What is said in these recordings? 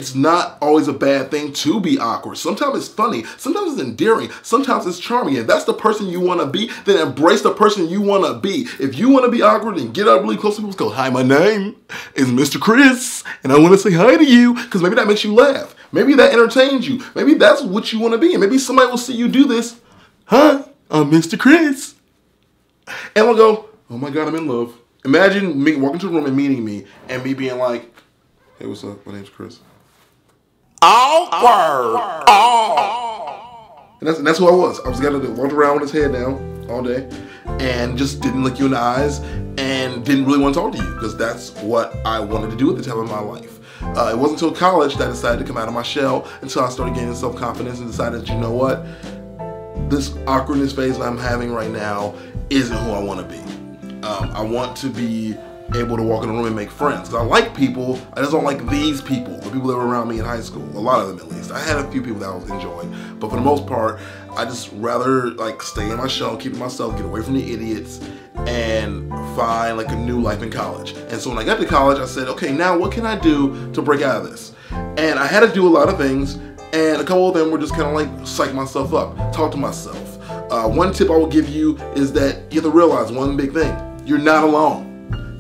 It's not always a bad thing to be awkward. Sometimes it's funny, sometimes it's endearing, sometimes it's charming. If that's the person you want to be, then embrace the person you want to be. If you want to be awkward, then get up really close to people and go, hi, my name is Mr. Chris, and I want to say hi to you, because maybe that makes you laugh. Maybe that entertains you. Maybe that's what you want to be, and maybe somebody will see you do this. Hi, I'm Mr. Chris. And they'll go, oh my God, I'm in love. Imagine me walking to the room and meeting me, and me being like, hey, what's up? My name's Chris. Awkward. Oh. And that's who I was. I was the guy that walked around with his head down all day and just didn't look you in the eyes and didn't really want to talk to you, because that's what I wanted to do at the time of my life. It wasn't until college that I decided to come out of my shell, until I started gaining self-confidence and decided that, you know what, this awkwardness phase that I'm having right now isn't who I want to be. I want to be able to walk in a room and make friends, because I like people. I just don't like these people, the people that were around me in high school, a lot of them at least. I had a few people that I was enjoying, but for the most part, I just rather like stay in my shell, keep to myself, get away from the idiots, and find like a new life in college. And so when I got to college, I said, okay, now what can I do to break out of this? And I had to do a lot of things, and a couple of them were just kind of like psych myself up, talk to myself. One tip I will give you is that you have to realize one big thing: you're not alone.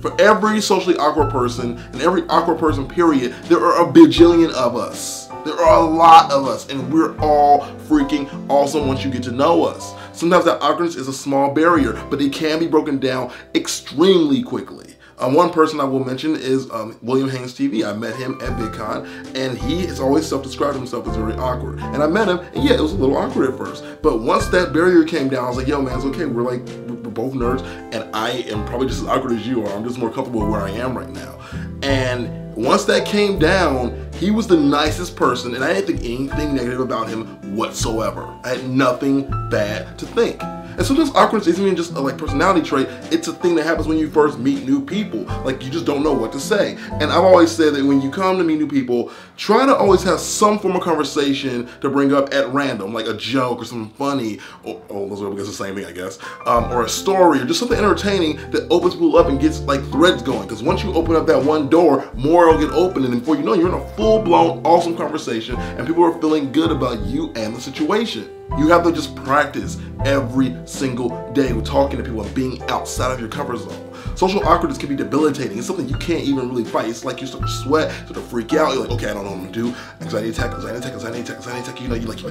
For every socially awkward person, and every awkward person period, there are a bajillion of us. There are a lot of us, and we're all freaking awesome once you get to know us. Sometimes that awkwardness is a small barrier, but it can be broken down extremely quickly. One person I will mention is William Haynes TV. I met him at VidCon, and he has always self-described himself as very awkward. And I met him, and yeah, it was a little awkward at first. But once that barrier came down, I was like, yo, man, it's okay. We're both nerds, and I am probably just as awkward as you are. I'm just more comfortable where I am right now. And once that came down, he was the nicest person, and I didn't think anything negative about him whatsoever. I had nothing bad to think. And sometimes awkwardness isn't even just a personality trait, it's a thing that happens when you first meet new people. Like, you just don't know what to say. And I've always said that when you come to meet new people, try to always have some form of conversation to bring up at random, like a joke or something funny, or those are the same thing, I guess, or a story, or just something entertaining that opens people up and gets like threads going. Because once you open up that one door, more will get open, and before you know it, you're in a full-blown awesome conversation, and people are feeling good about you and the situation. You have to just practice every single day with talking to people and being outside of your comfort zone. Social awkwardness can be debilitating. It's something you can't even really fight. It's like you start to sweat, start to freak out. You're like, okay, I don't know what I'm gonna do. Anxiety attack, anxiety attack, anxiety attack, anxiety attack. You know, you're like,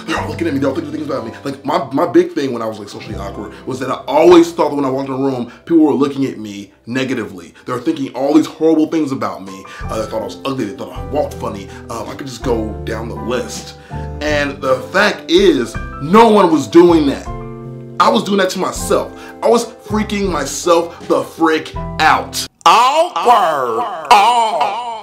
they're all looking at me, they're all thinking things about me. Like, my big thing when I was like socially awkward was that I always thought that when I walked in a room, people were looking at me negatively. They were thinking all these horrible things about me. They thought I was ugly, they thought I walked funny. I could just go down the list. And the fact is, no one was doing that. I was doing that to myself. I was freaking myself the frick out. Awkward. Oh.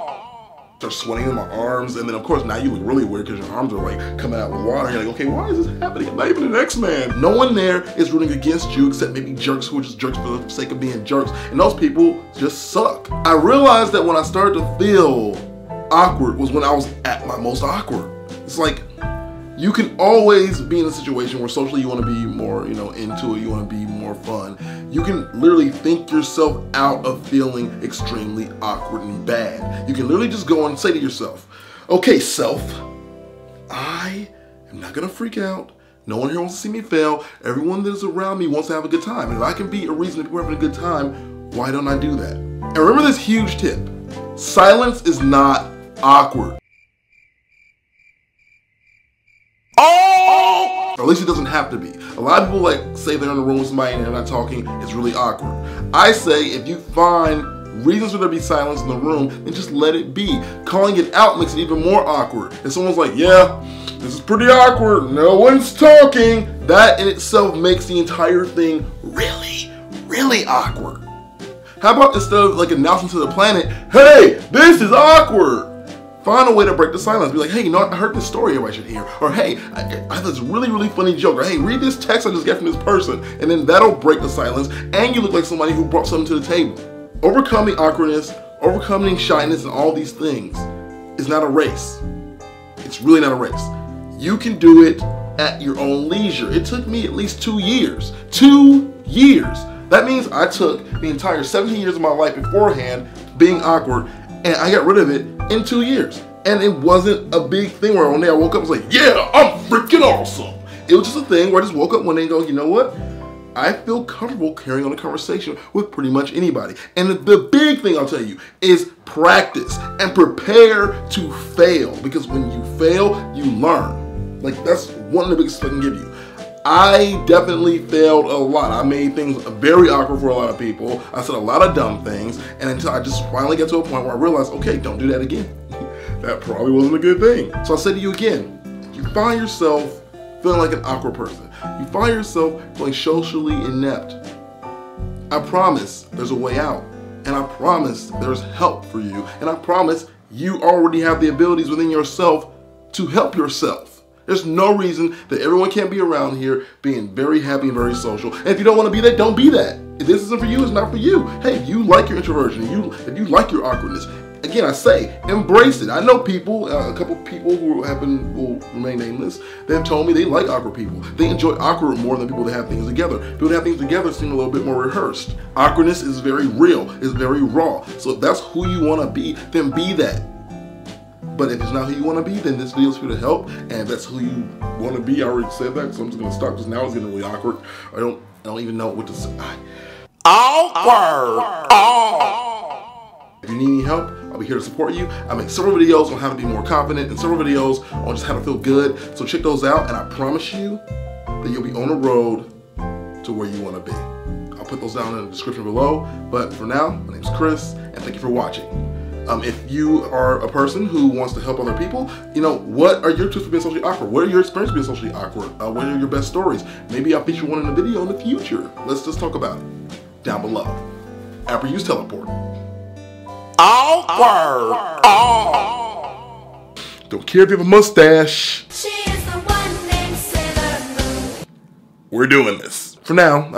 Start sweating in my arms, and then of course now you look really weird because your arms are like coming out with water. You're like, okay, why is this happening? I'm not even an X-Man. No one there is rooting against you except maybe jerks who are just jerks for the sake of being jerks, and those people just suck. I realized that when I started to feel awkward was when I was at my most awkward. It's like, you can always be in a situation where socially you want to be more, into it, you want to be more fun. You can literally think yourself out of feeling extremely awkward and bad. You can literally just go and say to yourself, okay, self, I am not going to freak out. No one here wants to see me fail. Everyone that is around me wants to have a good time. And if I can be a reason that people are having a good time, why don't I do that? And remember this huge tip. Silence is not awkward. Or at least it doesn't have to be. A lot of people say they're in a room with somebody and they're not talking. It's really awkward. I say if you find reasons for there to be silence in the room, then just let it be. Calling it out makes it even more awkward. If someone's like, yeah, this is pretty awkward, no one's talking, that in itself makes the entire thing really, really awkward. How about instead of announcing to the planet, hey, this is awkward, find a way to break the silence. Be like, hey, I heard this story everybody should hear. Or hey, I had this really, really funny joke. Or hey, read this text I just got from this person. And then that'll break the silence, and you look like somebody who brought something to the table. Overcoming awkwardness, overcoming shyness, and all these things is not a race. It's really not a race. You can do it at your own leisure. It took me at least 2 years. 2 years. That means I took the entire 17 years of my life beforehand being awkward And I got rid of it in 2 years. And it wasn't a big thing where one day I woke up and was like, yeah, I'm freaking awesome. It was just a thing where I just woke up one day and go, you know what? I feel comfortable carrying on a conversation with pretty much anybody. And the big thing I'll tell you is practice and prepare to fail. Because when you fail, you learn. Like, that's one of the biggest things I can give you. I definitely failed a lot. I made things very awkward for a lot of people. I said a lot of dumb things. And until I just finally get to a point where I realized, okay, don't do that again. That probably wasn't a good thing. So I said to you again, you find yourself feeling like an awkward person. You find yourself feeling socially inept. I promise there's a way out. And I promise there's help for you. And I promise you already have the abilities within yourself to help yourself. There's no reason that everyone can't be around here being very happy and very social. And if you don't want to be that, don't be that. If this isn't for you, it's not for you. Hey, if you like your introversion, if you like your awkwardness, again, I say, embrace it. I know people, a couple people who will remain nameless, they've told me they like awkward people. They enjoy awkward more than people that have things together. People that have things together seem a little bit more rehearsed. Awkwardness is very real, it's very raw. So if that's who you want to be, then be that. But if it's not who you want to be, then this video is for you to help. And if that's who you want to be, I already said that, so I'm just going to stop because now it's getting really awkward. I don't even know what to say. Awkward! If you need any help, I'll be here to support you. I make several videos on how to be more confident and several videos on just how to feel good. So check those out, and I promise you that you'll be on the road to where you want to be. I'll put those down in the description below. But for now, my name's Chris, and thank you for watching. If you are a person who wants to help other people, you know, what are your tips for being socially awkward? What are your experiences being socially awkward? What are your best stories? Maybe I'll feature one in a video in the future. Let's just talk about it down below. After use teleport. Awkward! Don't care if you have a mustache. She is the one named Sailor Moon. We're doing this. For now,